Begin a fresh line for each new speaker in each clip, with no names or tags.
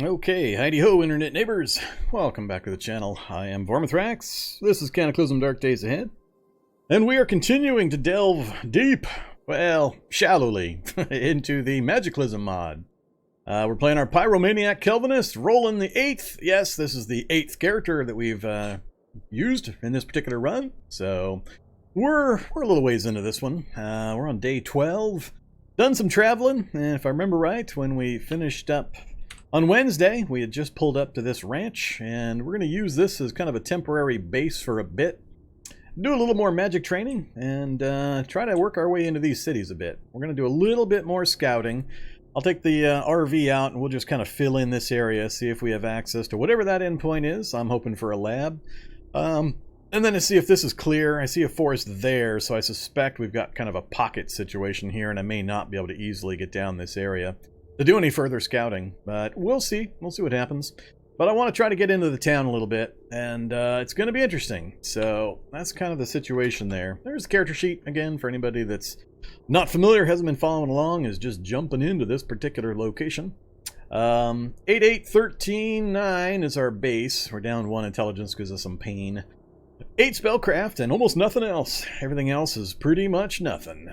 Okay, heidi ho, internet neighbors. Welcome back to the channel. I am Vormithrax. This is Cataclysm Dark Days Ahead. And we are continuing to delve deep, well, shallowly, into the Magiclysm Mod. We're playing our Pyromaniac Kelvinist, rolling the 8th. Yes, this is the 8th character that we've used in this particular run. So, we're a little ways into this one. We're on day 12. Done some traveling, and if I remember right, when we finished up on Wednesday, we had just pulled up to this ranch, and we're going to use this as kind of a temporary base for a bit. Do a little more magic training, and try to work our way into these cities a bit. We're going to do a little bit more scouting. I'll take the RV out, and we'll just kind of fill in this area, see if we have access to whatever that endpoint is. I'm hoping for a lab. And then to see if this is clear. I see a forest there, so I suspect we've got kind of a pocket situation here, and I may not be able to easily get down this area to do any further scouting, but we'll see. We'll see what happens. But I want to try to get into the town a little bit, and it's going to be interesting. So that's kind of the situation there. There's the character sheet again for anybody that's not familiar, hasn't been following along, is just jumping into this particular location. 88139 is our base. We're down 1 intelligence because of some pain. 8 spellcraft and almost nothing else. Everything else is pretty much nothing.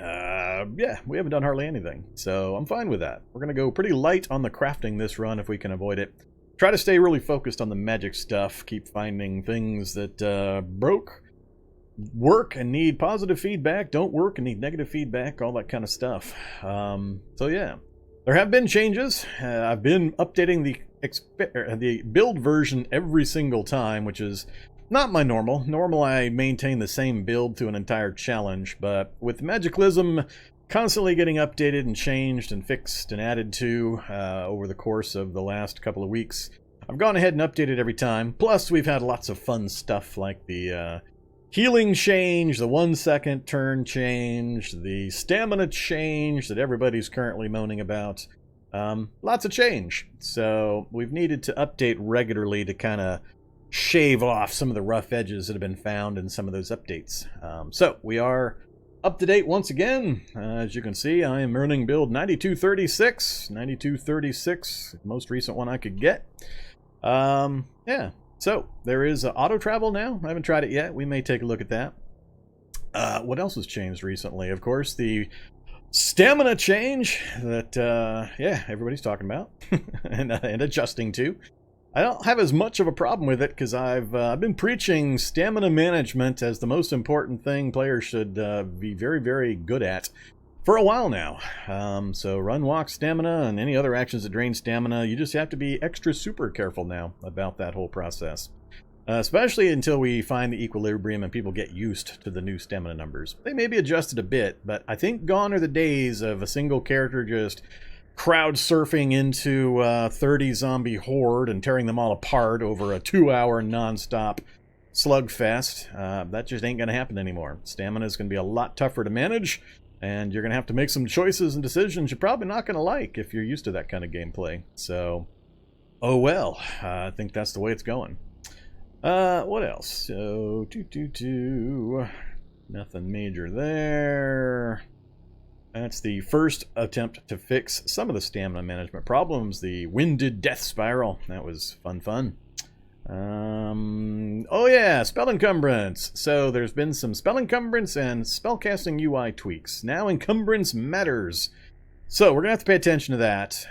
Yeah, we haven't done hardly anything, so I'm fine with that. We're going to go pretty light on the crafting this run if we can avoid it. Try to stay really focused on the magic stuff. Keep finding things that work and need positive feedback, don't work and need negative feedback, all that kind of stuff. So yeah, there have been changes. I've been updating the build version every single time, which is not my normal. Normal, I maintain the same build through an entire challenge, but with Magiclysm constantly getting updated and changed and fixed and added to over the course of the last couple of weeks, I've gone ahead and updated every time. Plus, we've had lots of fun stuff like the healing change, the 1-second turn change, the stamina change that everybody's currently moaning about. Lots of change. So we've needed to update regularly to kind of shave off some of the rough edges that have been found in some of those updates. So we are up to date once again. As you can see, I am running build 9236. 9236, most recent one I could get. Yeah, so there is auto travel now. I haven't tried it yet. We may take a look at that. What else has changed recently? Of course, the stamina change that yeah, everybody's talking about and adjusting to. I don't have as much of a problem with it because I've been preaching stamina management as the most important thing players should be very, very good at for a while now. So run, walk, stamina, and any other actions that drain stamina, you just have to be extra super careful now about that whole process. Especially until we find the equilibrium and people get used to the new stamina numbers. They may be adjusted a bit, but I think gone are the days of a single character just crowd surfing into 30 zombie horde and tearing them all apart over a 2-hour non-stop slugfest. That just ain't going to happen anymore. Stamina is going to be a lot tougher to manage, and you're going to have to make some choices and decisions you're probably not going to like if you're used to that kind of gameplay. So, oh well, I think that's the way it's going. What else? So, nothing major there. That's the first attempt to fix some of the stamina management problems. The winded death spiral. That was fun. Oh yeah, spell encumbrance. So there's been some spell encumbrance and spellcasting UI tweaks. Now encumbrance matters. So we're gonna have to pay attention to that.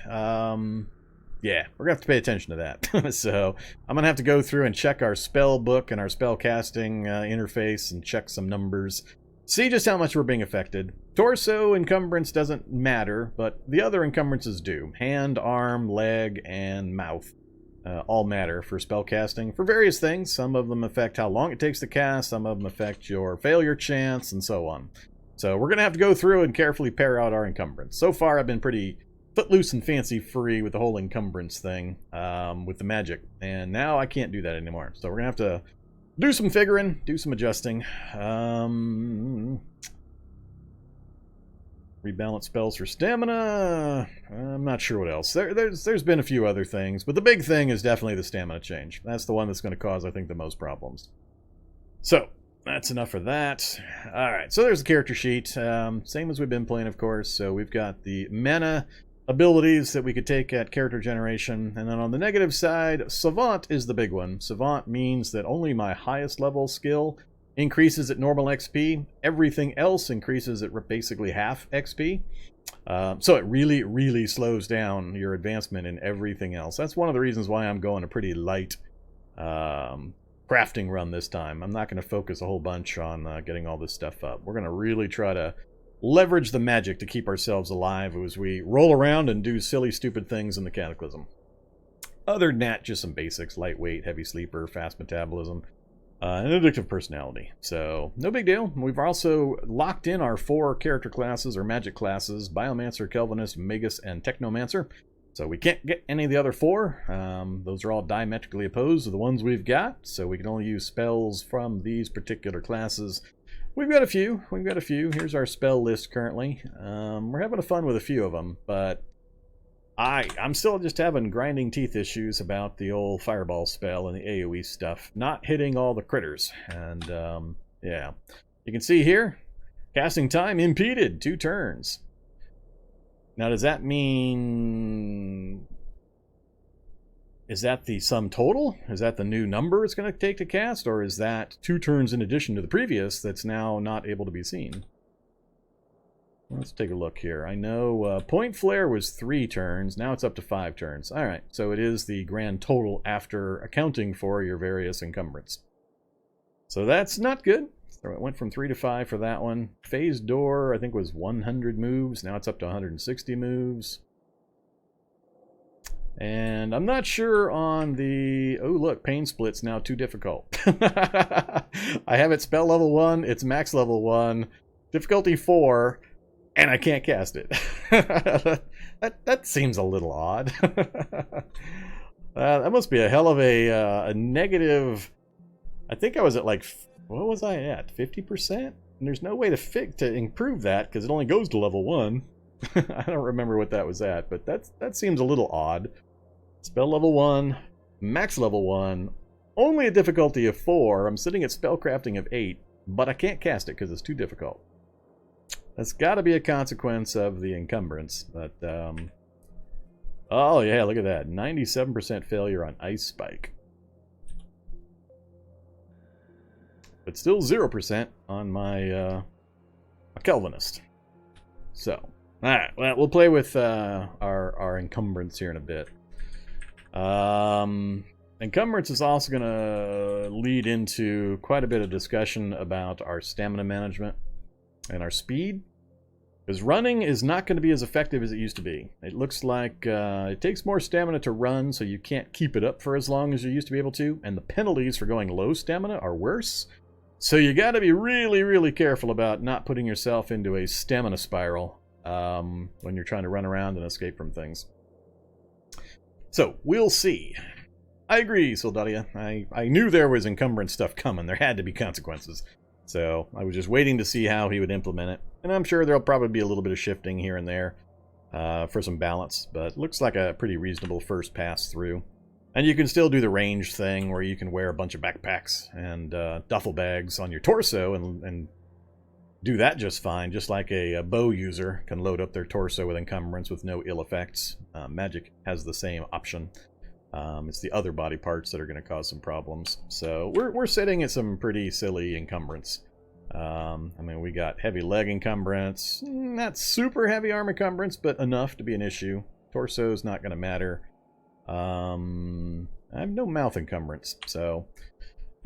Yeah, we're gonna have to pay attention to that. So I'm gonna have to go through and check our spell book and our spellcasting interface and check some numbers. See just how much we're being affected. Torso encumbrance doesn't matter, but the other encumbrances do. Hand, arm, leg, and mouth all matter for spellcasting for various things. Some of them affect how long it takes to cast, some of them affect your failure chance, and so on. So we're going to have to go through and carefully pair out our encumbrance. So far I've been pretty footloose and fancy-free with the whole encumbrance thing with the magic, and now I can't do that anymore. So we're going to have to do some figuring, do some adjusting. Rebalance spells for stamina. I'm not sure what else. There's been a few other things, but the big thing is definitely the stamina change. That's the one that's going to cause, I think, the most problems. So, that's enough for that. Alright, so there's the character sheet. Same as we've been playing, of course. So we've got the mana abilities that we could take at character generation. And then on the negative side, Savant is the big one. Savant means that only my highest level skill increases at normal XP. Everything else increases at basically half XP. So it really, really slows down your advancement in everything else. That's one of the reasons why I'm going a pretty light crafting run this time. I'm not going to focus a whole bunch on getting all this stuff up. We're going to really try to leverage the magic to keep ourselves alive as we roll around and do silly, stupid things in the Cataclysm. Other than that, just some basics: lightweight, heavy sleeper, fast metabolism, and addictive personality. So, no big deal. We've also locked in our 4 character classes, or magic classes: Biomancer, Kelvinist, Magus, and Technomancer. So we can't get any of the other 4. Those are all diametrically opposed to the ones we've got, so we can only use spells from these particular classes. We've got a few. Here's our spell list currently. We're having fun with a few of them, but I'm still just having grinding teeth issues about the old fireball spell and the AoE stuff not hitting all the critters. And yeah, you can see here, casting time impeded, 2 turns. Now, does that mean... is that the sum total? Is that the new number it's going to take to cast? Or is that 2 turns in addition to the previous that's now not able to be seen? Let's take a look here. I know Point Flare was 3 turns. Now it's up to 5 turns. Alright, so it is the grand total after accounting for your various encumbrance. So that's not good. So it went from 3 to 5 for that one. Phase Door, I think, was 100 moves. Now it's up to 160 moves. And I'm not sure on the... oh, look, Pain Split's now too difficult. I have it spell level 1, it's max level 1, difficulty 4, and I can't cast it. that seems a little odd. That must be a hell of a negative... I think I was at like... what was I at? 50%? And there's no way to improve that, because it only goes to level 1. I don't remember what that was at, but that seems a little odd. Spell level 1, max level 1, only a difficulty of 4. I'm sitting at spellcrafting of 8, but I can't cast it because it's too difficult. That's got to be a consequence of the encumbrance. But oh yeah, look at that, 97% failure on Ice Spike, but still 0% on my Kelvinist. So, all right, well, we'll play with our encumbrance here in a bit. Encumbrance is also going to lead into quite a bit of discussion about our stamina management and our speed, because running is not going to be as effective as it used to be. It looks like it takes more stamina to run, so you can't keep it up for as long as you used to be able to, and the penalties for going low stamina are worse. So you got to be really, really careful about not putting yourself into a stamina spiral when you're trying to run around and escape from things. So, we'll see. I agree, Soldadia. I knew there was encumbrance stuff coming. There had to be consequences. So, I was just waiting to see how he would implement it. And I'm sure there'll probably be a little bit of shifting here and there for some balance. But looks like a pretty reasonable first pass through. And you can still do the range thing where you can wear a bunch of backpacks and duffel bags on your torso and do that just fine, just like a bow user can load up their torso with encumbrance with no ill effects. Magic has the same option. It's the other body parts that are going to cause some problems. So we're sitting at some pretty silly encumbrance. I mean, we got heavy leg encumbrance, not super heavy arm encumbrance, but enough to be an issue. Torso's not going to matter. I have no mouth encumbrance, so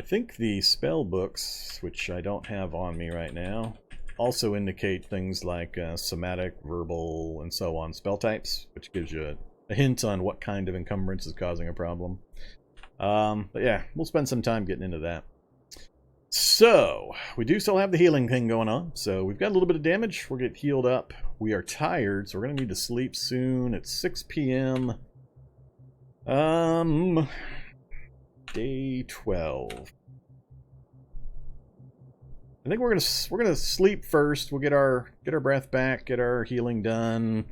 I think the spell books, which I don't have on me right now, also indicate things like somatic, verbal, and so on spell types, which gives you a hint on what kind of encumbrance is causing a problem. But yeah, we'll spend some time getting into that. So, we do still have the healing thing going on, so we've got a little bit of damage. We'll get healed up. We are tired, so we're going to need to sleep soon. It's 6 p.m. Day 12. I think we're gonna sleep first. We'll get our breath back, get our healing done,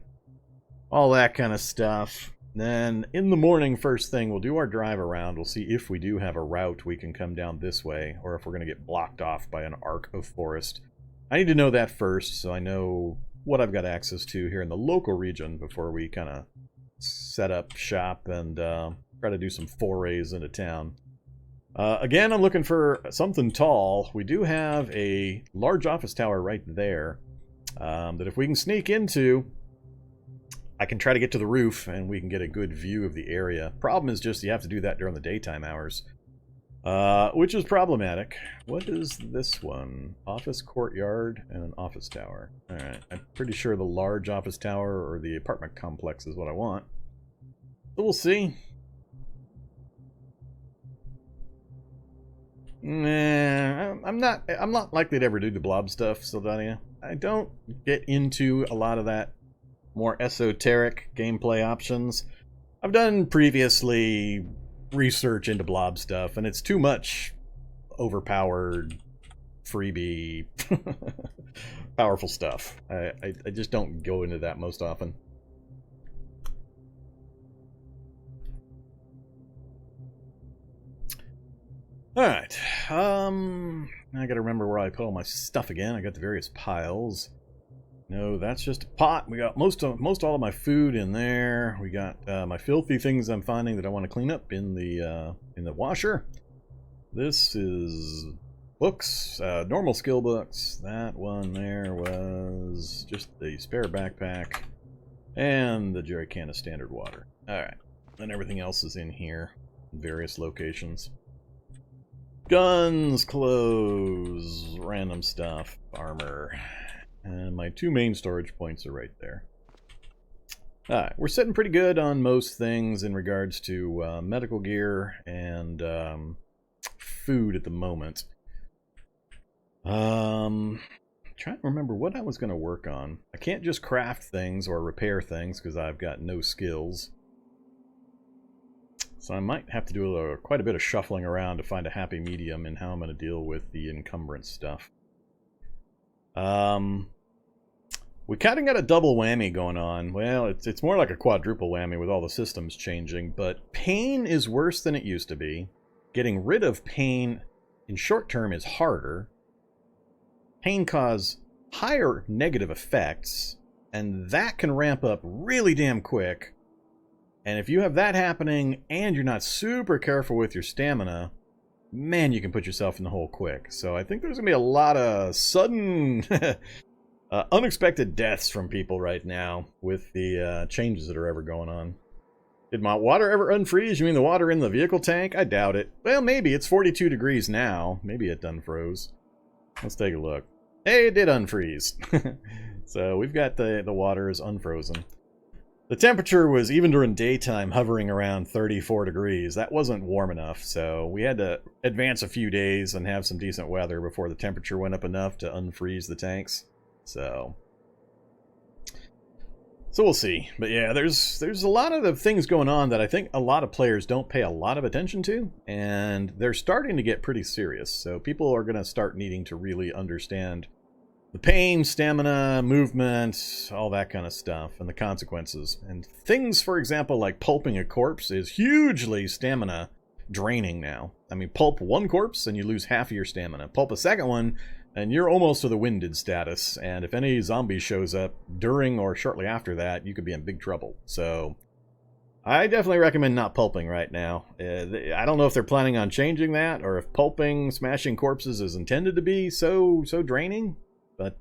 all that kind of stuff. Then in the morning, first thing, we'll do our drive around. We'll see if we do have a route we can come down this way, or if we're gonna get blocked off by an arc of forest. I need to know that first, so I know what I've got access to here in the local region before we kind of set up shop and try to do some forays into town. Again, I'm looking for something tall. We do have a large office tower right there that if we can sneak into, I can try to get to the roof and we can get a good view of the area. Problem is just you have to do that during the daytime hours, which is problematic. What is this one? Office courtyard and an office tower. Alright, I'm pretty sure the large office tower or the apartment complex is what I want. So we'll see. Nah, I'm not likely to ever do the blob stuff, Sylvania. I don't get into a lot of that more esoteric gameplay options. I've done previously research into blob stuff, and it's too much overpowered, freebie, powerful stuff. I just don't go into that most often. Alright, I gotta remember where I put all my stuff again. I got the various piles. No, that's just a pot. We got most all of my food in there. We got my filthy things I'm finding that I want to clean up in the washer. This is books, normal skill books. That one there was just the spare backpack and the jerry can of standard water. Alright, and everything else is in here, in various locations. Guns, clothes, random stuff, armor. And my two main storage points are right there. Alright, we're sitting pretty good on most things in regards to medical gear and food at the moment. Trying to remember what I was going to work on. I can't just craft things or repair things because I've got no skills. So I might have to do quite a bit of shuffling around to find a happy medium in how I'm going to deal with the encumbrance stuff. We kind of got a double whammy going on. Well, it's more like a quadruple whammy with all the systems changing, but pain is worse than it used to be. Getting rid of pain in short term is harder. Pain causes higher negative effects, and that can ramp up really damn quick. And if you have that happening and you're not super careful with your stamina, man, you can put yourself in the hole quick. So I think there's going to be a lot of sudden, unexpected deaths from people right now with the changes that are ever going on. Did my water ever unfreeze? You mean the water in the vehicle tank? I doubt it. Well, maybe. It's 42 degrees now. Maybe it done froze. Let's take a look. Hey, it did unfreeze. So we've got the water is unfrozen. The temperature was, even during daytime, hovering around 34 degrees. That wasn't warm enough, so we had to advance a few days and have some decent weather before the temperature went up enough to unfreeze the tanks. So we'll see. But yeah, there's a lot of the things going on that I think a lot of players don't pay a lot of attention to, and they're starting to get pretty serious. So people are going to start needing to really understand the pain, stamina, movement, all that kind of stuff, and the consequences. And things, for example, like pulping a corpse is hugely stamina draining now. I mean, pulp one corpse and you lose half of your stamina. Pulp a second one and you're almost to the winded status. And if any zombie shows up during or shortly after that, you could be in big trouble. So I definitely recommend not pulping right now. I don't know if they're planning on changing that or if pulping, smashing corpses is intended to be so draining. But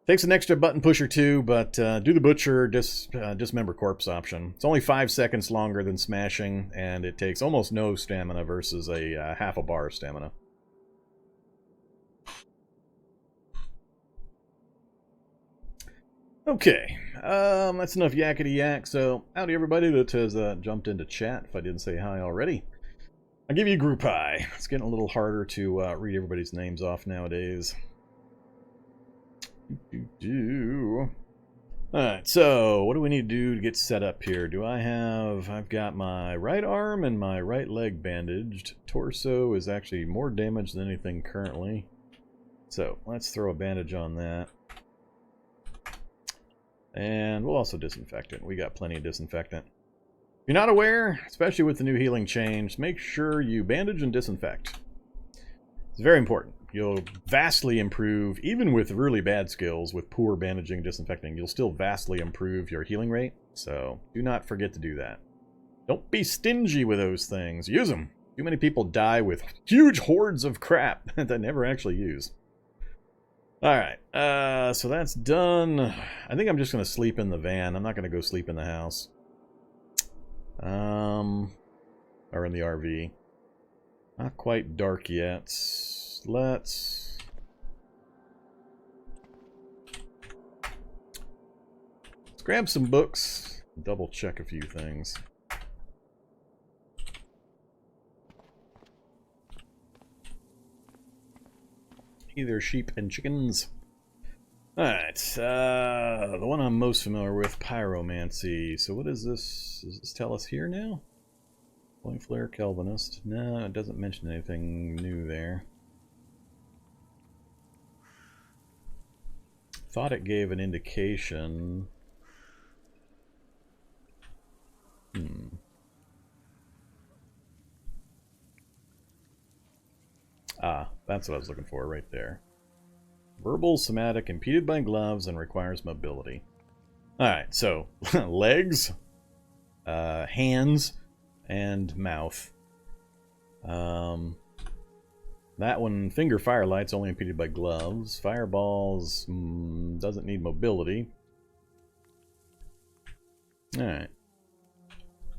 takes an extra button push or two, but do the butcher, dismember corpse option. It's only 5 seconds longer than smashing, and it takes almost no stamina versus a half a bar of stamina. Okay, that's enough yakety yak. So, howdy everybody that has jumped into chat. If I didn't say hi already, I'll give you a group hi. It's getting a little harder to read everybody's names off nowadays. Alright, so what do we need to do to get set up here? I've got my right arm and my right leg bandaged. Torso is actually more damaged than anything currently. So let's throw a bandage on that. And we'll also disinfect it. We got plenty of disinfectant. If you're not aware, especially with the new healing change, make sure you bandage and disinfect. It's very important. you'll vastly improve, even with really bad skills, with poor bandaging, disinfecting, you'll still vastly improve your healing rate. So do not forget to do that. Don't be stingy with those things. Use them. Too many people die with huge hordes of crap that they never actually use. Alright, so that's done. I think I'm just going to sleep in the van. I'm not going to go sleep in the house. Or in the RV. Not quite dark yet. Let's grab some books. Double check a few things. Either sheep and chickens. Alright, the one I'm most familiar with, Pyromancy. So what is this? Does this tell us here now? Point Flare Kelvinist. No, it doesn't mention anything new there. Thought it gave an indication. Ah, that's what I was looking for right there. Verbal, somatic, impeded by gloves, and requires mobility. Alright, so legs, hands, and mouth. That one, finger firelight's only impeded by gloves. Fireballs doesn't need mobility. Alright.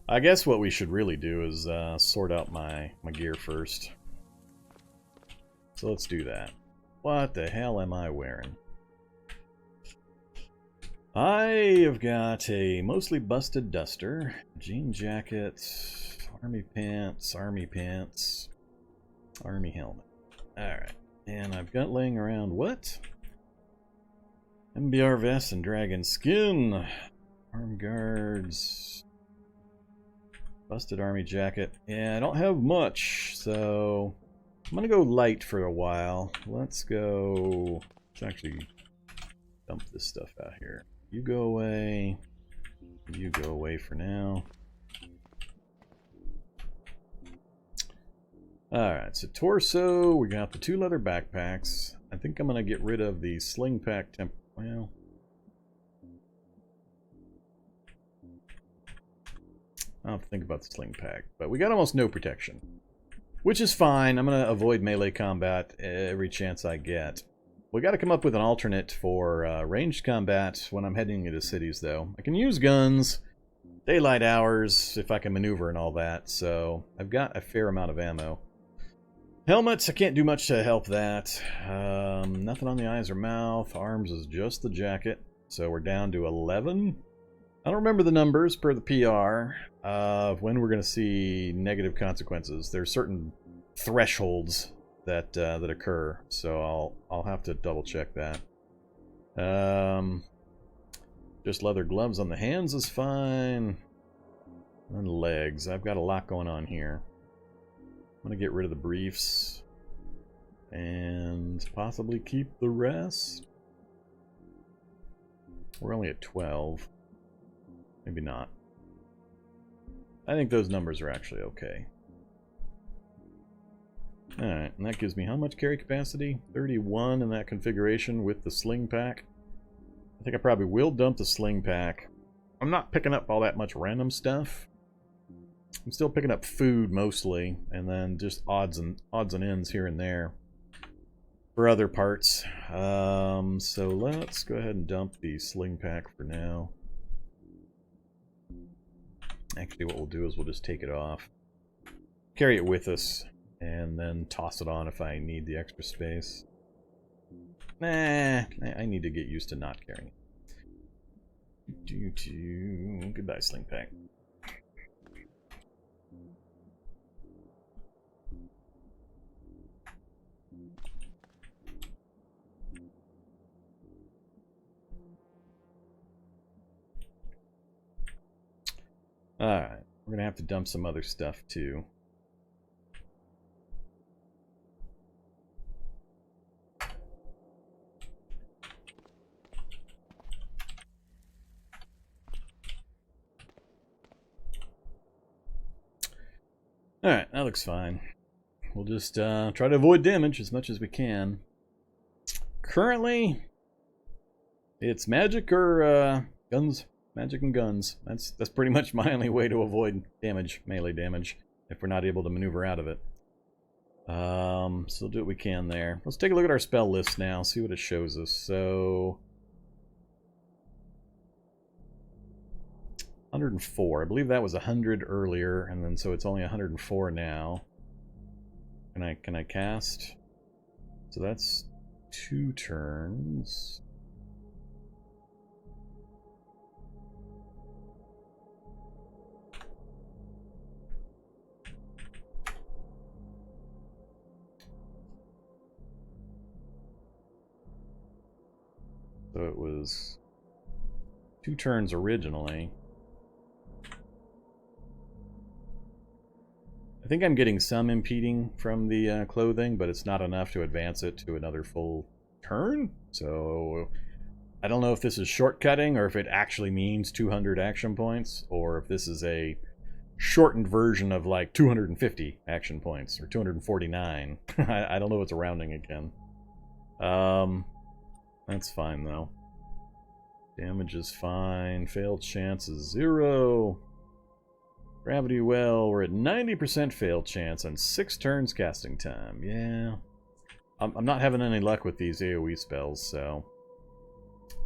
I guess what we should really do is sort out my gear first. So let's do that. What the hell am I wearing? I have got a mostly busted duster, jean jacket, army pants, army helmet. Alright, and I've got laying around what? MBR vest and dragon skin, arm guards, busted army jacket. Yeah, I don't have much, so I'm gonna go light for a while. Let's actually dump this stuff out here. You go away. You go away for now. Alright, so torso, we got the 2 leather backpacks. I think I'm gonna get rid of the sling pack well, I'll have to think about the sling pack, but we got almost no protection. Which is fine. I'm going to avoid melee combat every chance I get. We got to come up with an alternate for ranged combat when I'm heading into cities, though. I can use guns, daylight hours, if I can maneuver and all that, so I've got a fair amount of ammo. Helmets, I can't do much to help that. Nothing on the eyes or mouth. Arms is just the jacket, so we're down to 11. I don't remember the numbers per the PR of when we're going to see negative consequences. There's certain thresholds that that occur, so I'll have to double check that. Just leather gloves on the hands is fine, and legs. I've got a lot going on here. I'm going to get rid of the briefs and possibly keep the rest. We're only at 12. Maybe not. I think those numbers are actually okay. Alright, and that gives me how much carry capacity? 31 in that configuration with the sling pack. I think I probably will dump the sling pack. I'm not picking up all that much random stuff. I'm still picking up food mostly, and then just odds and ends here and there for other parts. So let's go ahead and dump the sling pack for now. Actually, what we'll do is we'll just take it off, carry it with us, and then toss it on if I need the extra space. Nah, I need to get used to not carrying it. Goodbye, sling pack. Alright, we're gonna have to dump some other stuff too. Alright, that looks fine. We'll just try to avoid damage as much as we can. Currently, it's magic or guns. Magic and guns. That's pretty much my only way to avoid damage, melee damage, if we're not able to maneuver out of it. So we'll do what we can there. Let's take a look at our spell list now, see what it shows us. So 104. I believe that was 100 earlier, and then so it's only 104 now. Can I cast? So that's 2 turns. So it was 2 turns originally. I think I'm getting some impeding from the clothing, but it's not enough to advance it to another full turn. So I don't know if this is shortcutting or if it actually means 200 action points, or if this is a shortened version of like 250 action points or 249. I don't know, it's a rounding again. That's fine though. Damage is fine. Fail chance is 0. Gravity well, we're at 90% fail chance and 6 turns casting time. Yeah. I'm not having any luck with these AoE spells, so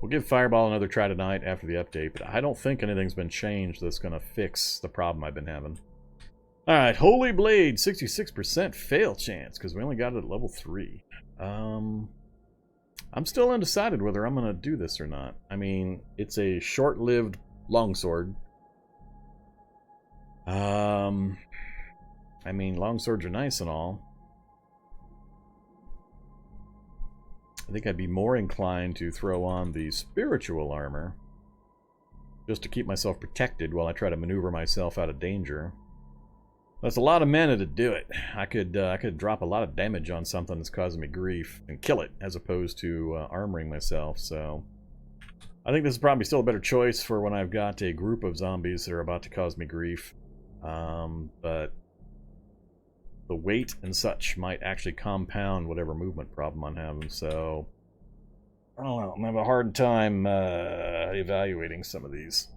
we'll give Fireball another try tonight after the update, but I don't think anything's been changed that's going to fix the problem I've been having. Alright, Holy Blade, 66% fail chance, because we only got it at level 3. I'm still undecided whether I'm going to do this or not. I mean, it's a short-lived longsword. I mean, longswords are nice and all. I think I'd be more inclined to throw on the spiritual armor, just to keep myself protected while I try to maneuver myself out of danger. That's a lot of mana to do it. I could drop a lot of damage on something that's causing me grief and kill it, as opposed to armoring myself. So I think this is probably still a better choice for when I've got a group of zombies that are about to cause me grief. But the weight and such might actually compound whatever movement problem I'm having. So I don't know. I'm having a hard time evaluating some of these.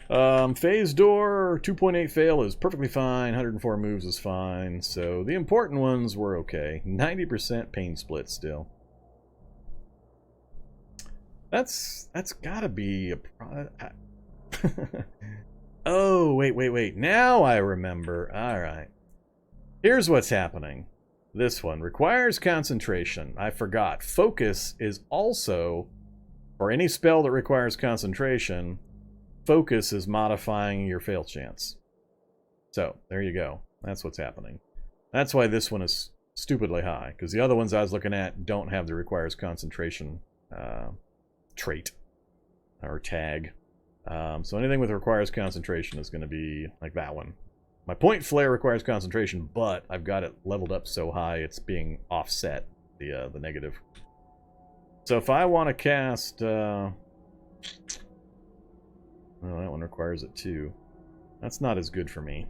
Phase door 2.8 fail is perfectly fine. 104 moves is fine. So the important ones were okay. 90% pain split still. That's gotta be a oh, wait. Now I remember. Alright. Here's what's happening. This one requires concentration. I forgot. Focus is also, for any spell that requires concentration, focus is modifying your fail chance. So, there you go. That's what's happening. That's why this one is stupidly high, because the other ones I was looking at don't have the requires concentration trait or tag. So anything with requires concentration is going to be like that one. My point flare requires concentration, but I've got it leveled up so high it's being offset, the negative. So if I want to cast... oh, that one requires it too. That's not as good for me.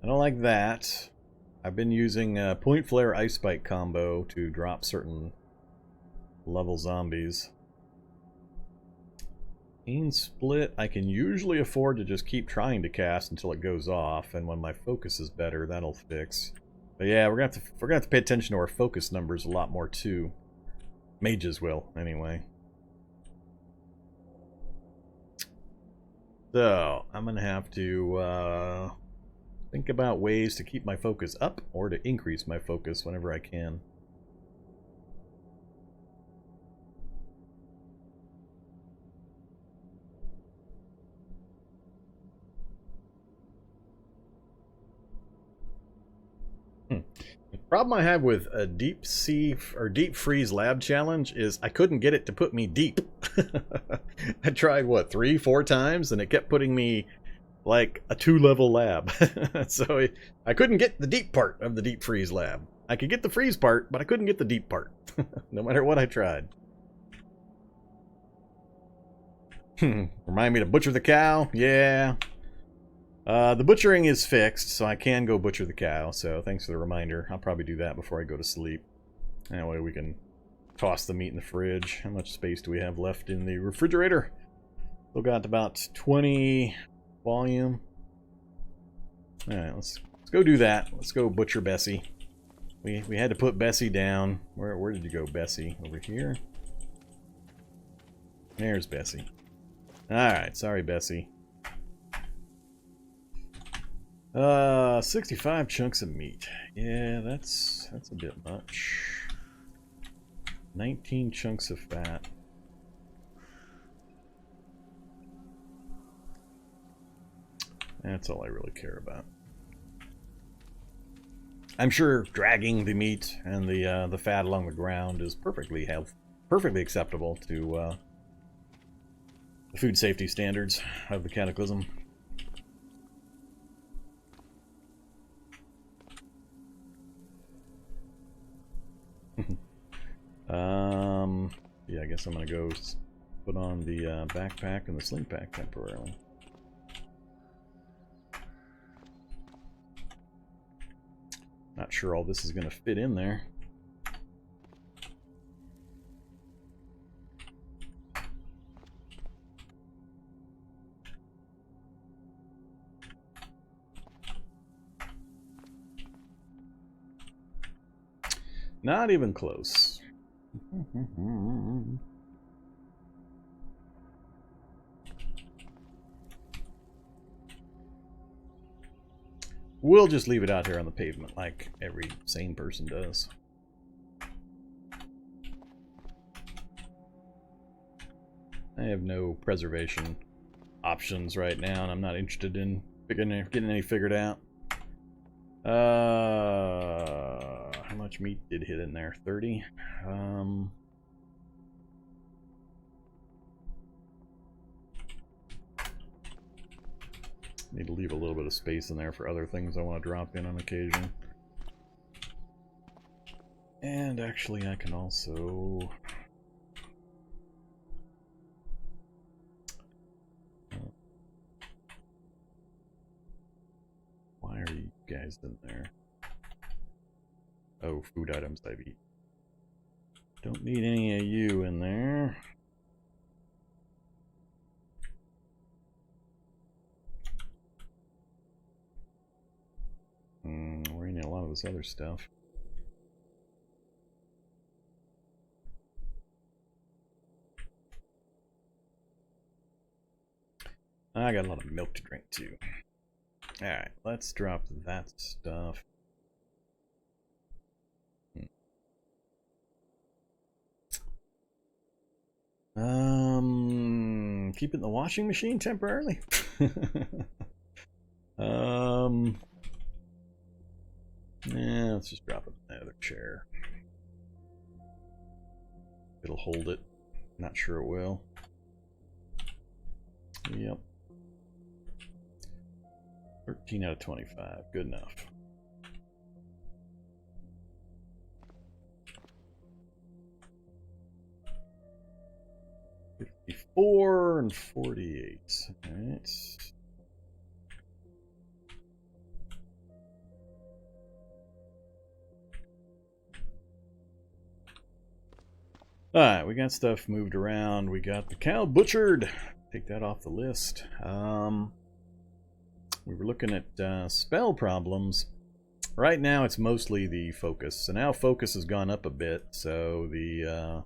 I don't like that. I've been using Point Flare Ice Spike combo to drop certain level zombies. Pain Split I can usually afford to just keep trying to cast until it goes off, and when my focus is better, that'll fix. But yeah, we're gonna have to pay attention to our focus numbers a lot more too. Mages will, anyway. So I'm gonna have to think about ways to keep my focus up or to increase my focus whenever I can. The problem I have with a deep sea or deep freeze lab challenge is I couldn't get it to put me deep. I tried, what, 3-4 times, and it kept putting me like a 2-level lab. So I couldn't get the deep part of the deep freeze lab. I could get the freeze part, but I couldn't get the deep part, no matter what I tried. Remind me to butcher the cow? Yeah. The butchering is fixed, so I can go butcher the cow, so thanks for the reminder. I'll probably do that before I go to sleep. That way we can toss the meat in the fridge. How much space do we have left in the refrigerator? Still got about 20 volume. Alright, let's go do that. Let's go butcher Bessie. We had to put Bessie down. Where did you go, Bessie? Over here? There's Bessie. Alright, sorry, Bessie. 65 chunks of meat. Yeah, that's a bit much. 19 chunks of fat. That's all I really care about. I'm sure dragging the meat and the fat along the ground is perfectly acceptable to the food safety standards of the Cataclysm. Yeah, I guess I'm gonna go put on the backpack and the sling pack temporarily. Not sure all this is gonna fit in there. Not even close. We'll just leave it out here on the pavement like every sane person does. I have no preservation options right now, and I'm not interested in getting any figured out. How much meat did hit in there? 30? Need to leave a little bit of space in there for other things I want to drop in on occasion. And actually I can also... Why are you guys in there? Oh, food items I've eaten. Don't need any of you in there. We're eating a lot of this other stuff. I got a lot of milk to drink too. Alright, let's drop that stuff. Keep it in the washing machine temporarily. Yeah, let's just drop it in the other chair. It'll hold it. Not sure it will. Yep. 13 out of 25. Good enough. $54 and $48. Alright. Alright, we got stuff moved around. We got the cow butchered. Take that off the list. We were looking at spell problems. Right now it's mostly the focus. So now focus has gone up a bit. So the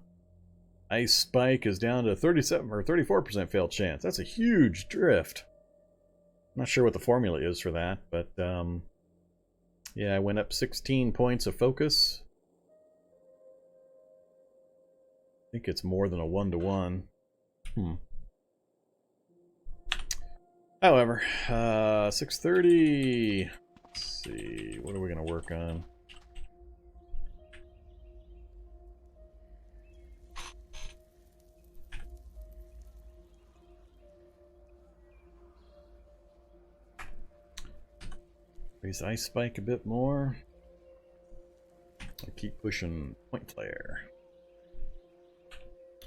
ice spike is down to 37 or 34% fail chance. That's a huge drift. I'm not sure what the formula is for that, but yeah, I went up 16 points of focus. I think it's more than a 1-to-1. However, 630. Let's see, what are we going to work on? Raise ice spike a bit more. I keep pushing point flare.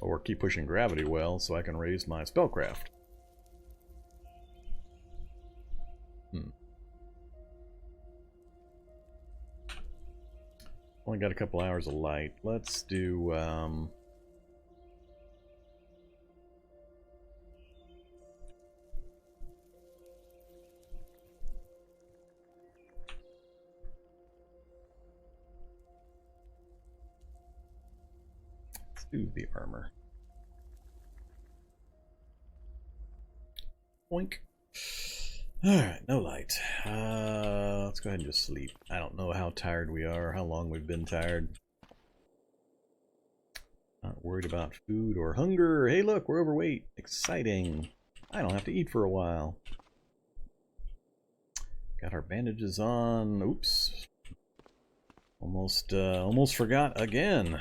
Or keep pushing gravity well so I can raise my spellcraft. Only got a couple hours of light. Let's do the armor. Boink. Alright, no light. Let's go ahead and just sleep. I don't know how tired we are, how long we've been tired. Not worried about food or hunger. Hey look, we're overweight. Exciting. I don't have to eat for a while. Got our bandages on. Oops. Almost forgot again.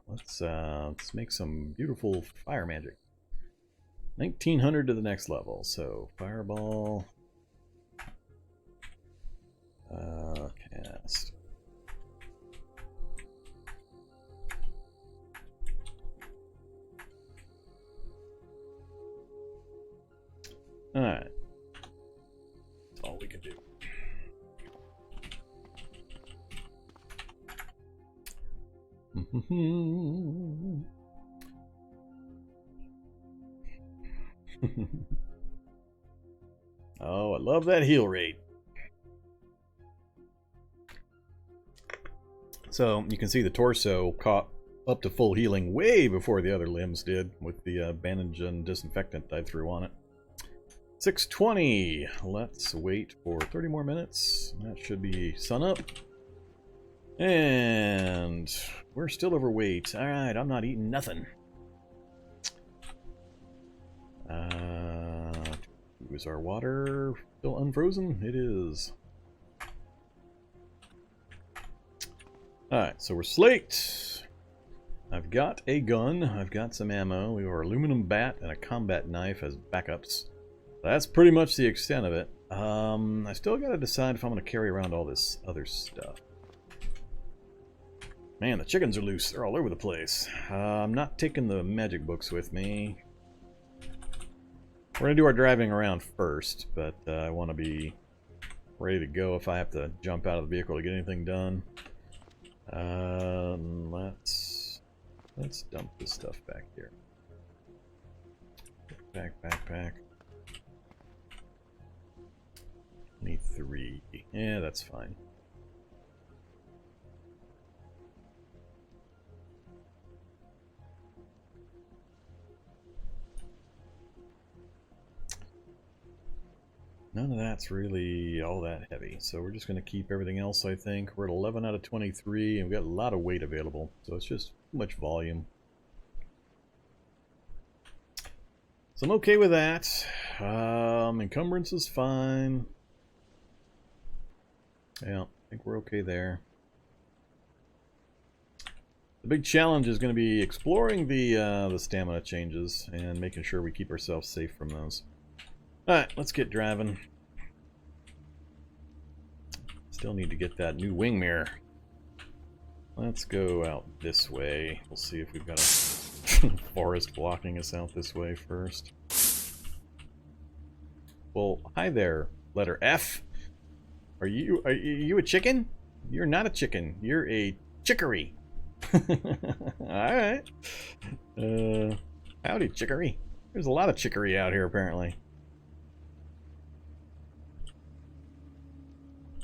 Let's make some beautiful fire magic. 1900 to the next level. So fireball. Cast. Alright. That's all we can do. Oh, I love that heal rate. So you can see the torso caught up to full healing way before the other limbs did with the bandage and disinfectant I threw on it. 6:20. Let's wait for 30 more minutes. That should be sun up. And we're still overweight. Alright, I'm not eating nothing. Is our water still unfrozen? It is. Alright, so we're slaked. I've got a gun. I've got some ammo. We have our aluminum bat and a combat knife as backups. That's pretty much the extent of it. I still got to decide if I'm going to carry around all this other stuff. Man, the chickens are loose. They're all over the place. I'm not taking the magic books with me. We're going to do our driving around first, but I want to be ready to go if I have to jump out of the vehicle to get anything done. Let's dump this stuff back here. Backpack. 23. Yeah, that's fine. None of that's really all that heavy, so we're just going to keep everything else, I think. We're at 11 out of 23, and we've got a lot of weight available, so it's just too much volume. So I'm okay with that. Encumbrance is fine. Yeah, I think we're okay there. The big challenge is going to be exploring the stamina changes and making sure we keep ourselves safe from those. Alright, let's get driving. Still need to get that new wing mirror. Let's go out this way. We'll see if we've got a forest blocking us out this way first. Well, hi there, letter F. Are you a chicken? You're not a chicken. You're a chicory. Alright. Howdy, chicory. There's a lot of chicory out here, apparently.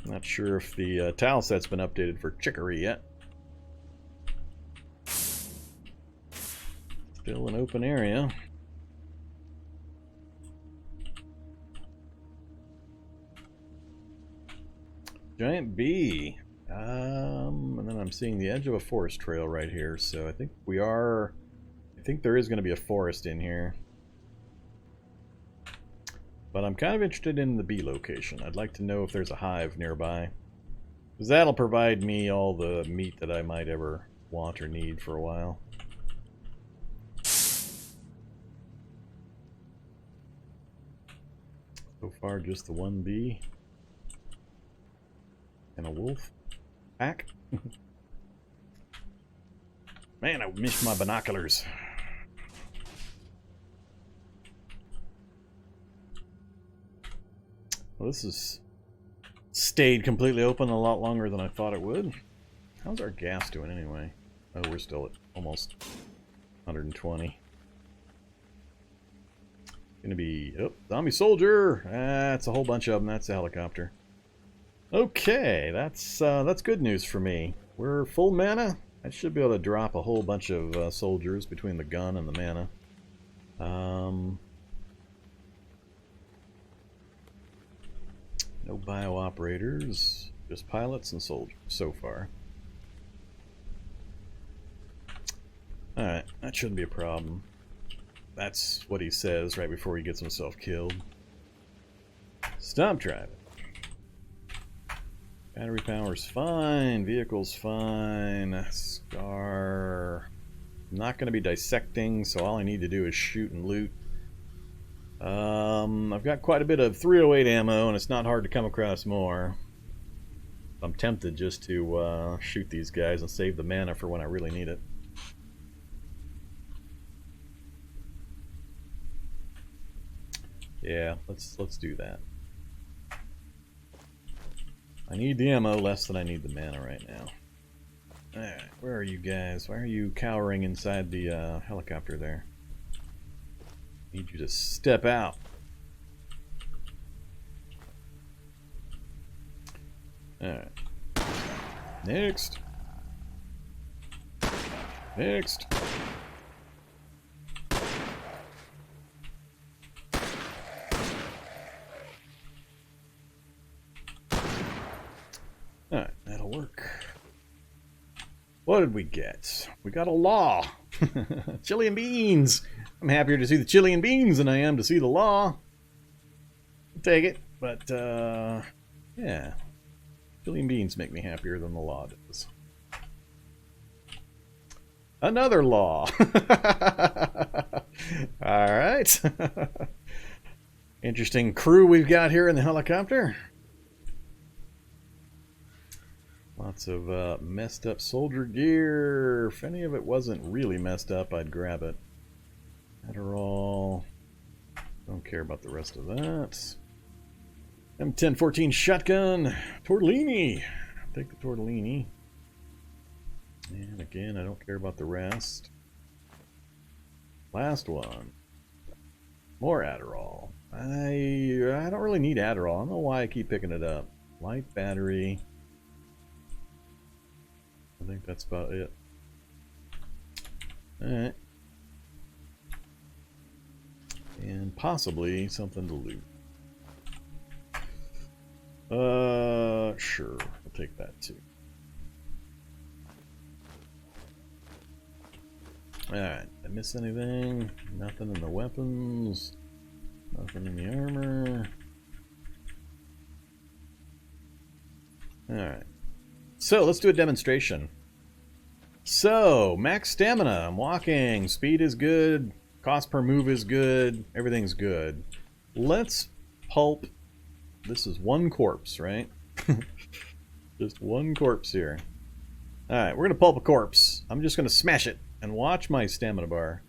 Not sure if the tileset's been updated for chicory yet. Still an open area. Giant bee. And then I'm seeing the edge of a forest trail right here, so I think there is going to be a forest in here. But I'm kind of interested in the bee location. I'd like to know if there's a hive nearby, because that'll provide me all the meat that I might ever want or need for a while. So far, just the one bee. And a wolf pack. Man, I missed my binoculars. Well, this has stayed completely open a lot longer than I thought it would. How's our gas doing anyway? Oh, we're still at almost 120. Gonna be... Oh, zombie soldier! That's a whole bunch of them. That's a helicopter. Okay, that's good news for me. We're full mana. I should be able to drop a whole bunch of soldiers between the gun and the mana. No bio operators, just pilots and soldiers so far. Alright, that shouldn't be a problem. That's what he says right before he gets himself killed. Stop driving. Battery power's fine, vehicle's fine, Scar... I'm not going to be dissecting, so all I need to do is shoot and loot. I've got quite a bit of 308 ammo, and it's not hard to come across more. I'm tempted just to shoot these guys and save the mana for when I really need it. Yeah, let's do that. I need the ammo less than I need the mana right now. Alright, where are you guys? Why are you cowering inside the helicopter there? Need you to step out. Alright. Next. Next. Alright, that'll work. What did we get? We got a law. Chili and beans. I'm happier to see the chili and beans than I am to see the law. I'll take it, but yeah. Chili and beans make me happier than the law does. Another law. Alright. Interesting crew we've got here in the helicopter. Lots of messed up soldier gear. If any of it wasn't really messed up, I'd grab it. Adderall. Don't care about the rest of that. M1014 shotgun. Tortellini. Take the tortellini. And again, I don't care about the rest. Last one. More Adderall. I don't really need Adderall. I don't know why I keep picking it up. Light battery. I think that's about it. Alright. And possibly something to loot. Sure. I'll take that too. Alright. Did I miss anything? Nothing in the weapons. Nothing in the armor. Alright. So, let's do a demonstration. So, max stamina. I'm walking. Speed is good. Cost per move is good. Everything's good. Let's pulp. This is one corpse, right? Just one corpse here. Alright, we're going to pulp a corpse. I'm just going to smash it and watch my stamina bar.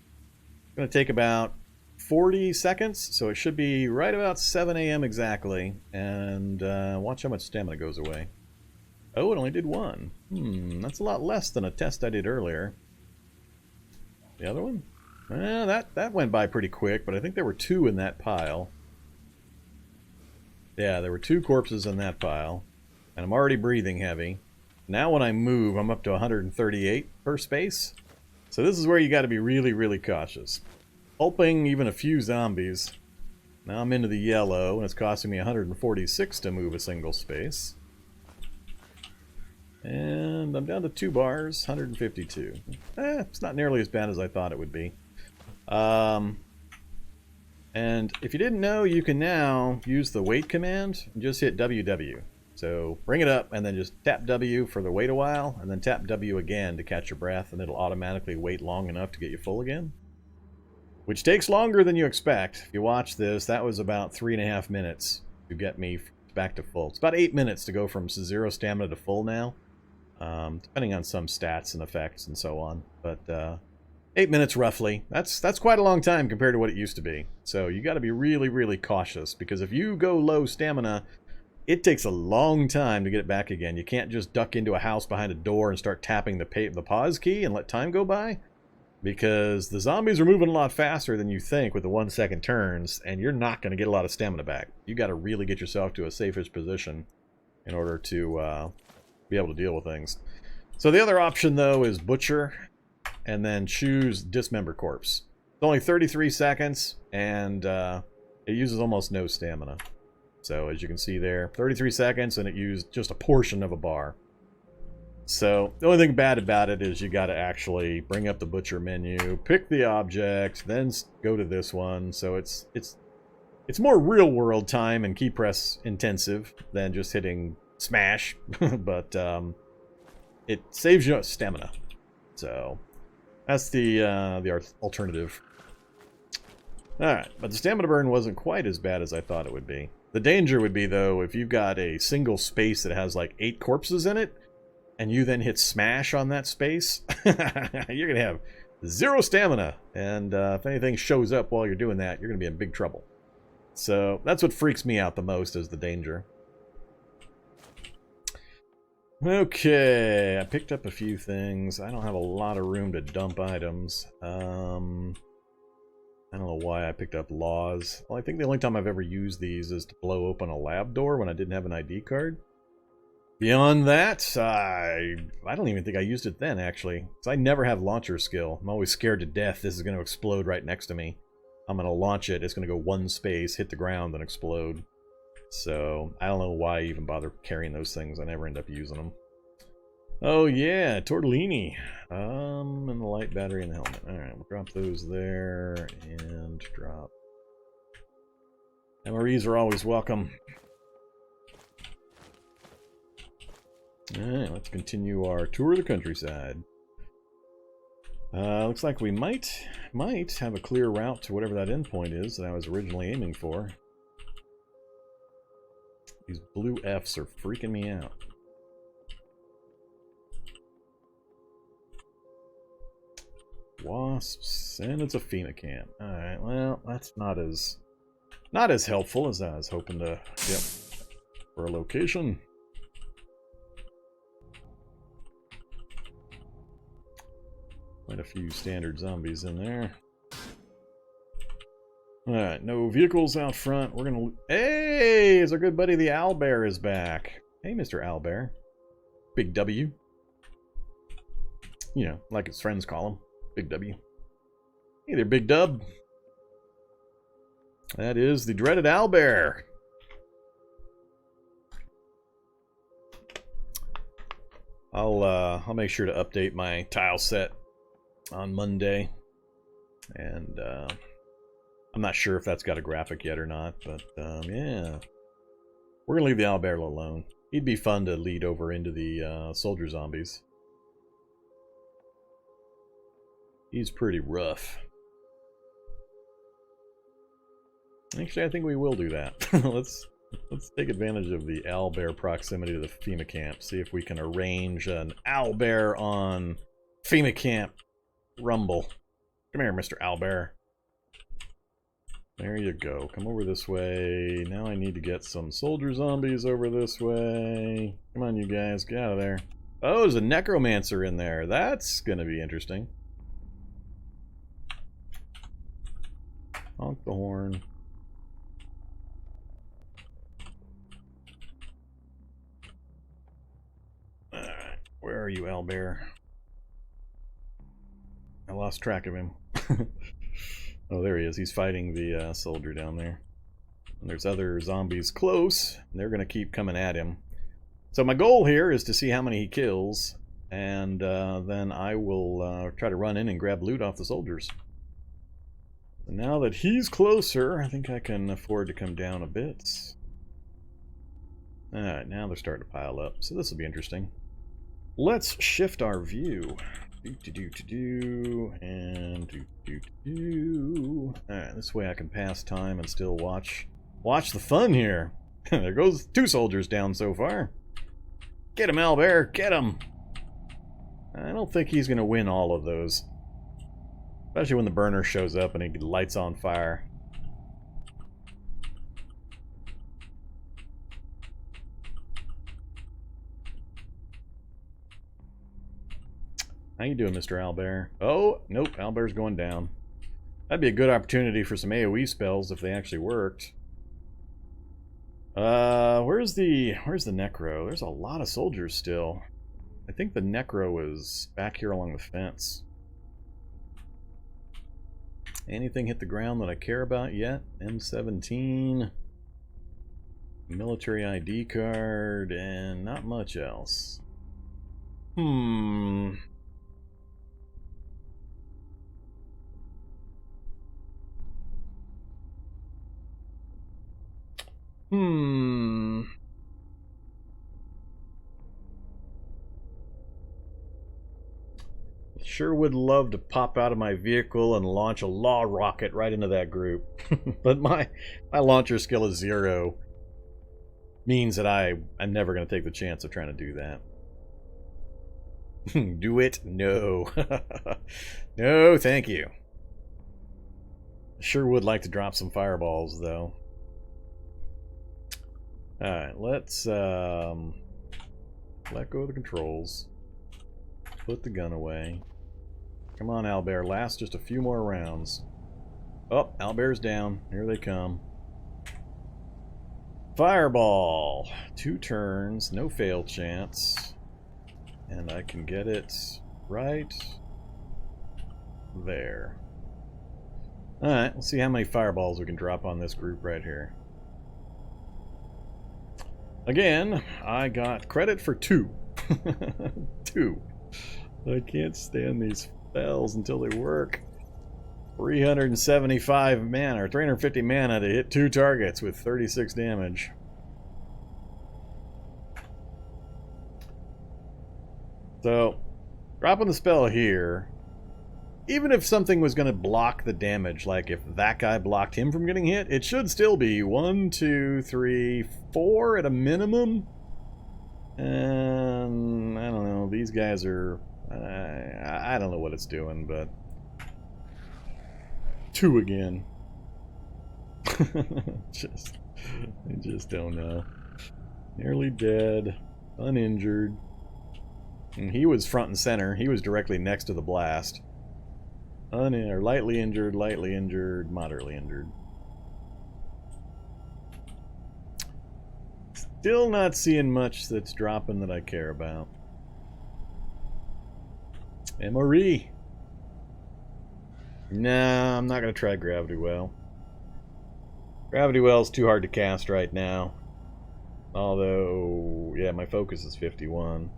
It's going to take about 40 seconds, so it should be right about 7 a.m. exactly. And watch how much stamina goes away. Oh, it only did one. That's a lot less than a test I did earlier. The other one? That went by pretty quick, but I think there were two in that pile. Yeah, there were two corpses in that pile. And I'm already breathing heavy. Now when I move, I'm up to 138 per space. So this is where you got to be really, really cautious. Pulping even a few zombies. Now I'm into the yellow, and it's costing me 146 to move a single space. And I'm down to 2 bars, 152. It's not nearly as bad as I thought it would be. And if you didn't know, you can now use the wait command and just hit WW. So bring it up and then just tap W for the wait a while, and then tap W again to catch your breath, and it'll automatically wait long enough to get you full again. Which takes longer than you expect. If you watch this, that was about 3.5 minutes to get me back to full. It's about 8 minutes to go from 0 stamina to full now. depending on some stats and effects and so on. But 8 minutes roughly. That's quite a long time compared to what it used to be. So you got to be really, really cautious, because if you go low stamina, it takes a long time to get it back again. You can't just duck into a house behind a door and start tapping the pause key and let time go by, because the zombies are moving a lot faster than you think with the 1 second turns, and you're not going to get a lot of stamina back. You got to really get yourself to a safe-ish position in order to be able to deal with things. So the other option, though, is Butcher, and then choose Dismember Corpse. It's only 33 seconds, and it uses almost no stamina. So as you can see there, 33 seconds, and it used just a portion of a bar. So the only thing bad about it is you got to actually bring up the Butcher menu, pick the object, then go to this one. So it's more real world time and key press intensive than just hitting smash, but it saves you stamina. So that's the alternative. Alright, but the stamina burn wasn't quite as bad as I thought it would be. The danger would be, though, if you've got a single space that has like 8 corpses in it, and you then hit smash on that space, you're going to have 0 stamina. And if anything shows up while you're doing that, you're going to be in big trouble. So that's what freaks me out the most, is the danger. Okay, I picked up a few things. I don't have a lot of room to dump items. I don't know why I picked up laws. Well, I think the only time I've ever used these is to blow open a lab door when I didn't have an ID card. Beyond that, I don't even think I used it then, actually. Because I never have launcher skill. I'm always scared to death this is going to explode right next to me. I'm going to launch it, it's going to go one space, hit the ground, and explode. So, I don't know why I even bother carrying those things. I never end up using them. Oh yeah, tortellini. And the light battery and the helmet. Alright, we'll drop those there, and drop. MREs are always welcome. Alright, let's continue our tour of the countryside. Looks like we might have a clear route to whatever that endpoint is that I was originally aiming for. These blue Fs are freaking me out. Wasps, and it's a FEMA camp. Alright, well, that's not as helpful as I was hoping to get for a location. Quite a few standard zombies in there. Alright, no vehicles out front. We're gonna... Hey! Is our good buddy the Owlbear is back. Hey, Mr. Owlbear. Big W. You know, like his friends call him. Big W. Hey there, Big Dub. That is the dreaded Owlbear. I'll make sure to update my tile set on Monday, and I'm not sure if that's got a graphic yet or not, but yeah, we're gonna leave the Owlbear alone. He'd be fun to lead over into the soldier zombies. He's pretty rough. Actually, I think we will do that. Let's take advantage of the Owlbear proximity to the FEMA camp. See if we can arrange an Owlbear on FEMA camp rumble. Come here, Mr. Owlbear. There you go. Come over this way. Now I need to get some soldier zombies over this way. Come on, you guys. Get out of there. Oh, there's a necromancer in there. That's gonna be interesting. Honk the horn. Alright, where are you, Owlbear? I lost track of him. Oh, there he is. He's fighting the soldier down there. And there's other zombies close, and they're going to keep coming at him. So my goal here is to see how many he kills, and then I will try to run in and grab loot off the soldiers. And now that he's closer, I think I can afford to come down a bit. Alright, now they're starting to pile up, so this will be interesting. Let's shift our view. Alright, this way I can pass time and still watch the fun here. There goes 2 soldiers down so far. Get him, Owlbear, get him! I don't think he's going to win all of those. Especially when the burner shows up and he lights on fire. How you doing, Mr. Owlbear? Oh, nope, Owlbear's going down. That'd be a good opportunity for some AoE spells if they actually worked. Where's the Necro? There's a lot of soldiers still. I think the Necro is back here along the fence. Anything hit the ground that I care about yet? M17, military ID card, and not much else. Sure would love to pop out of my vehicle and launch a law rocket right into that group. But my launcher skill is 0. Means that I'm never going to take the chance of trying to do that. Do it? No. No, thank you. Sure would like to drop some fireballs, though. Alright, let's let go of the controls. Put the gun away. Come on, Owlbear. Last just a few more rounds. Oh, Owlbear's down. Here they come. Fireball. 2 turns. No fail chance. And I can get it right there. Alright, let's see how many fireballs we can drop on this group right here. Again, I got credit for 2. 2. I can't stand these spells until they work. 375 mana, or 350 mana to hit 2 targets with 36 damage. So, dropping the spell here, even if something was going to block the damage, like if that guy blocked him from getting hit, it should still be 1, 2, 3, 4 at a minimum. And I don't know, these guys are... I don't know what it's doing, but... 2 again. I just don't know. Nearly dead. Uninjured. And he was front and center. He was directly next to the blast. Lightly injured, moderately injured. Still not seeing much that's dropping that I care about. MRE. Nah, I'm not going to try Gravity Well. Gravity Well's too hard to cast right now. Although, yeah, my focus is 51.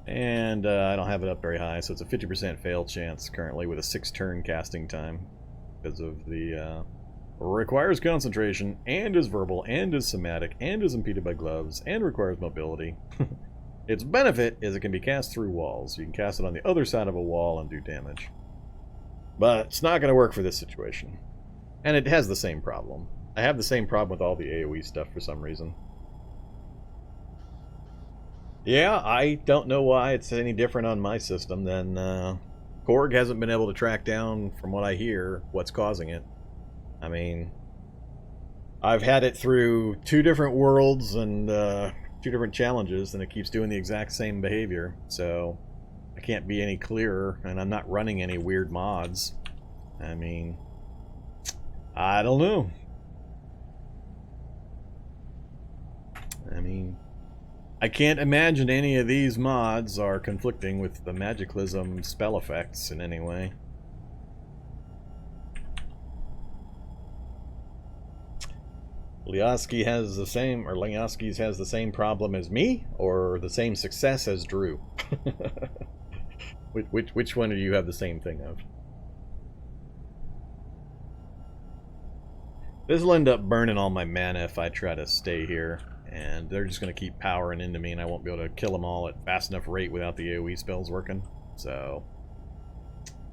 And I don't have it up very high, so it's a 50% fail chance currently with a 6-turn casting time. Because of the... requires concentration, and is verbal, and is somatic, and is impeded by gloves, and requires mobility. Its benefit is it can be cast through walls. You can cast it on the other side of a wall and do damage. But it's not going to work for this situation. And it has the same problem. I have the same problem with all the AoE stuff for some reason. Yeah, I don't know why it's any different on my system than... Co.Ag hasn't been able to track down, from what I hear, what's causing it. I mean, I've had it through 2 different worlds and 2 different challenges, and it keeps doing the exact same behavior, so I can't be any clearer, and I'm not running any weird mods. I mean, I don't know. I mean, I can't imagine any of these mods are conflicting with the Magiclysm spell effects in any way. Liaski has the same, or Liaski's has the same problem as me, or the same success as Drew? Which one do you have the same thing of? This will end up burning all my mana if I try to stay here, and they're just going to keep powering into me, and I won't be able to kill them all at fast enough rate without the AoE spells working. So,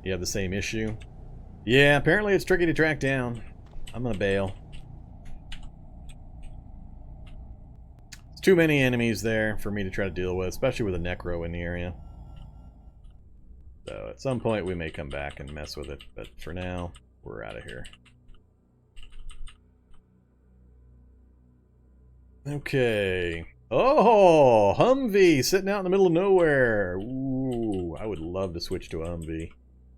you have the same issue? Yeah, apparently it's tricky to track down. I'm going to bail. Too many enemies there for me to try to deal with, especially with a Necro in the area. So at some point we may come back and mess with it, but for now, we're out of here. Okay. Oh, Humvee sitting out in the middle of nowhere. Ooh, I would love to switch to a Humvee.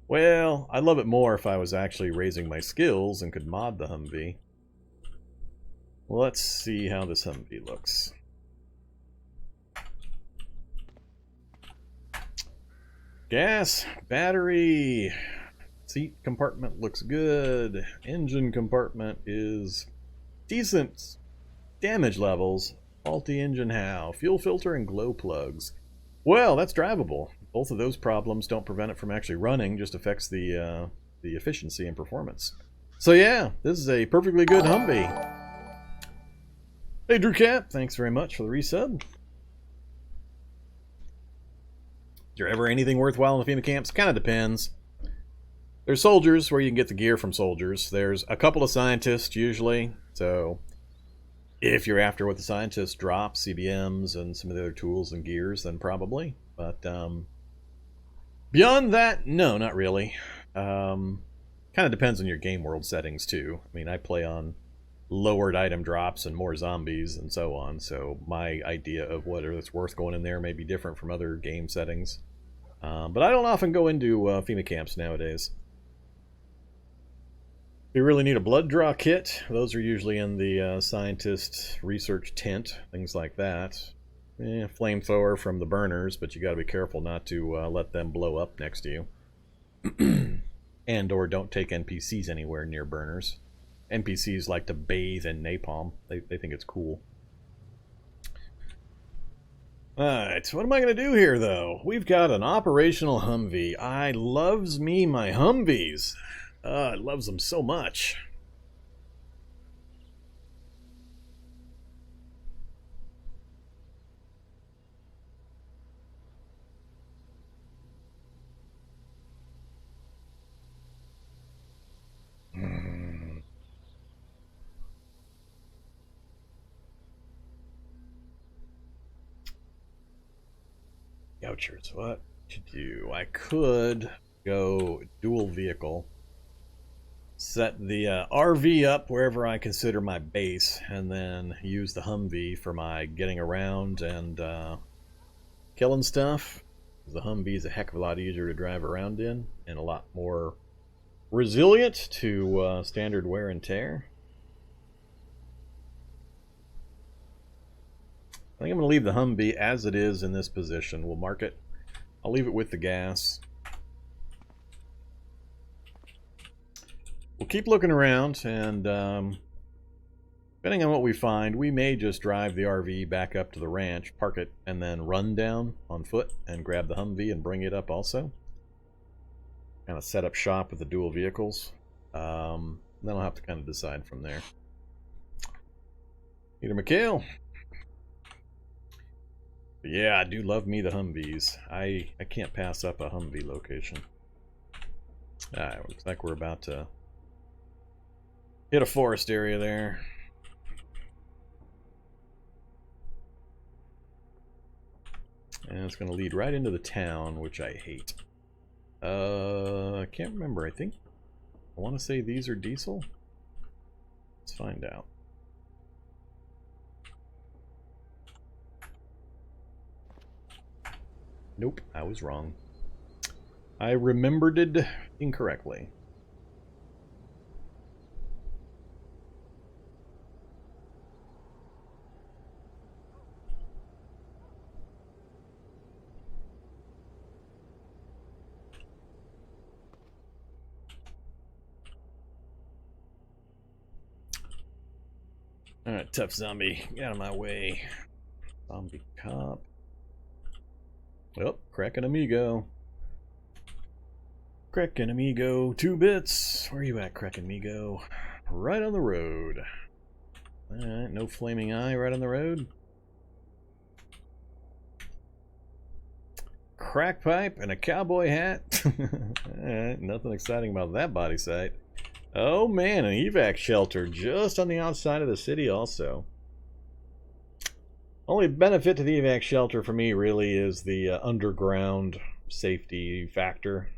Well, I'd love it more if I was actually raising my skills and could mod the Humvee. Well, let's see how this Humvee looks. Gas, battery, seat compartment looks good. Engine compartment is decent. Damage levels, faulty engine how, fuel filter and glow plugs. Well, that's drivable. Both of those problems don't prevent it from actually running, just affects the efficiency and performance. So yeah, this is a perfectly good Humvee. Hey Drew Cap, thanks very much for the resub. Is there ever anything worthwhile in the FEMA camps? Kind of depends. There's soldiers where you can get the gear from soldiers. There's a couple of scientists usually, so if you're after what the scientists drop, CBMs and some of the other tools and gears, then probably. But beyond that, no, not really. Kind of depends on your game world settings too. I mean, I play on lowered item drops and more zombies and so on, so my idea of whether it's worth going in there may be different from other game settings. But I don't often go into FEMA camps nowadays. If you really need a blood draw kit, those are usually in the scientist research tent, things like that. Flamethrower from the burners, but you got to be careful not to let them blow up next to you. And or don't take NPCs anywhere near burners. NPCs like to bathe in napalm. They think it's cool. Alright, what am I going to do here, though? We've got an operational Humvee. I loves me my Humvees. I loves them so much. Gouchers, what to do? I could go dual vehicle, set the RV up wherever I consider my base, and then use the Humvee for my getting around and killing stuff. The Humvee is a heck of a lot easier to drive around in and a lot more resilient to standard wear and tear. I think I'm going to leave the Humvee as it is in this position. We'll mark it. I'll leave it with the gas. We'll keep looking around, and depending on what we find, we may just drive the RV back up to the ranch, park it, and then run down on foot and grab the Humvee and bring it up also. Kind of set up shop with the dual vehicles. Then I'll have to kind of decide from there. Peter McHale. But yeah, I do love me the Humvees. I can't pass up a Humvee location. Alright, looks like we're about to hit a forest area there. And it's going to lead right into the town, which I hate. I can't remember. I want to say these are diesel. Let's find out. Nope, I was wrong. I remembered it incorrectly. Alright, tough zombie, get out of my way. Zombie cop. Oh, Kraken Amigo. Kraken Amigo, 2 bits. Where are you at, Kraken Amigo? Right on the road. Alright, no flaming eye right on the road. Crack pipe and a cowboy hat. Alright, nothing exciting about that body sight. Oh man, an evac shelter just on the outside of the city also. Only benefit to the evac shelter for me really is the underground safety factor.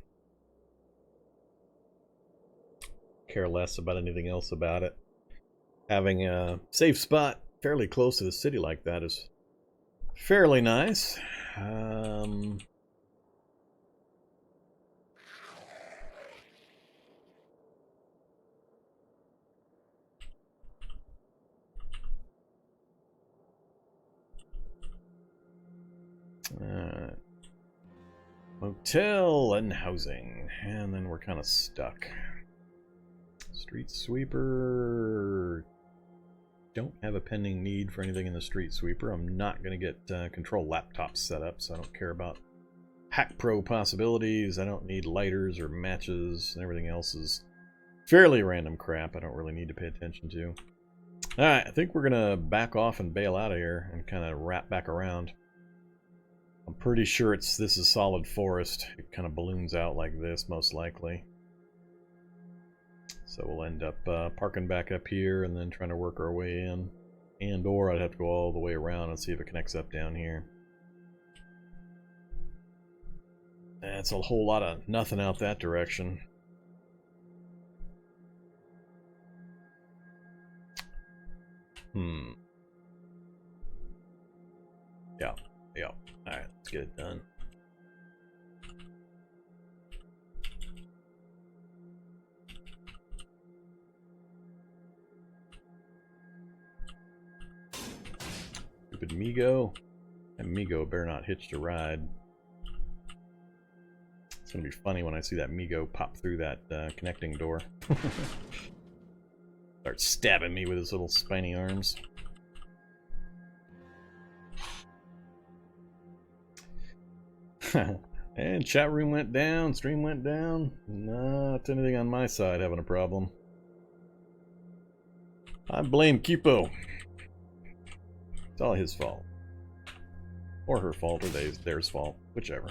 Care less about anything else about it. Having a safe spot fairly close to the city like that is fairly nice. Motel and housing, and then we're kind of stuck. Street sweeper. Don't have a pending need for anything in the street sweeper. I'm not going to get control laptops set up, so I don't care about hack pro possibilities. I don't need lighters or matches, and everything else is fairly random crap I don't really need to pay attention to. Alright, I think we're going to back off and bail out of here and kind of wrap back around. I'm pretty sure this is solid forest. It kind of balloons out like this, most likely. So we'll end up parking back up here and then trying to work our way in. And or I'd have to go all the way around and see if it connects up down here. That's a whole lot of nothing out that direction. Yeah. Alright, let's get it done. Stupid Migo. And Migo better not hitch to ride. It's gonna be funny when I see that Migo pop through that connecting door. Start stabbing me with his little spiny arms. And chat room went down, stream went down. Not anything on my side having a problem. I blame Kipo. It's all his fault. Or her fault, or theirs fault. Whichever.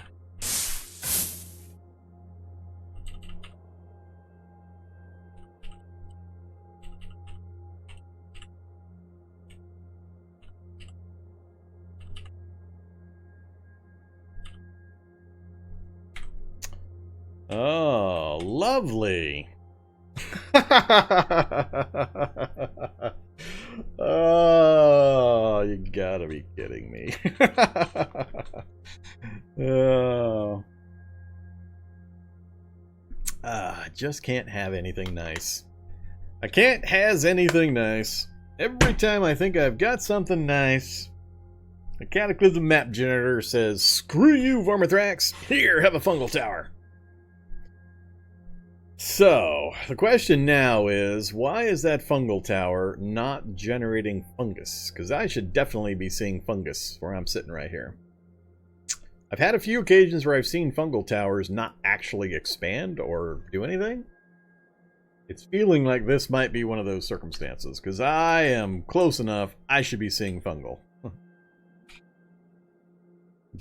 Oh, lovely. Oh, you gotta be kidding me. Oh. I just can't have anything nice. I can't has anything nice. Every time I think I've got something nice, the Cataclysm map generator says, "Screw you, Vormithrax. Here, have a fungal tower." So, the question now is, why is that fungal tower not generating fungus? Because I should definitely be seeing fungus where I'm sitting right here. I've had a few occasions where I've seen fungal towers not actually expand or do anything. It's feeling like this might be one of those circumstances, because I am close enough, I should be seeing fungal.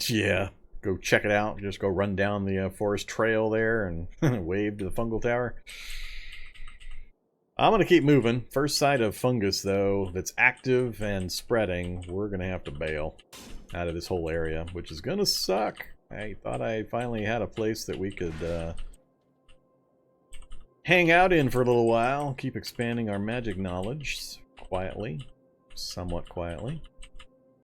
Yeah. Go check it out. Just go run down the forest trail there and wave to the fungal tower. I'm going to keep moving. First sight of fungus, though, that's active and spreading, we're going to have to bail out of this whole area, which is going to suck. I thought I finally had a place that we could hang out in for a little while. Keep expanding our magic knowledge quietly. Somewhat quietly.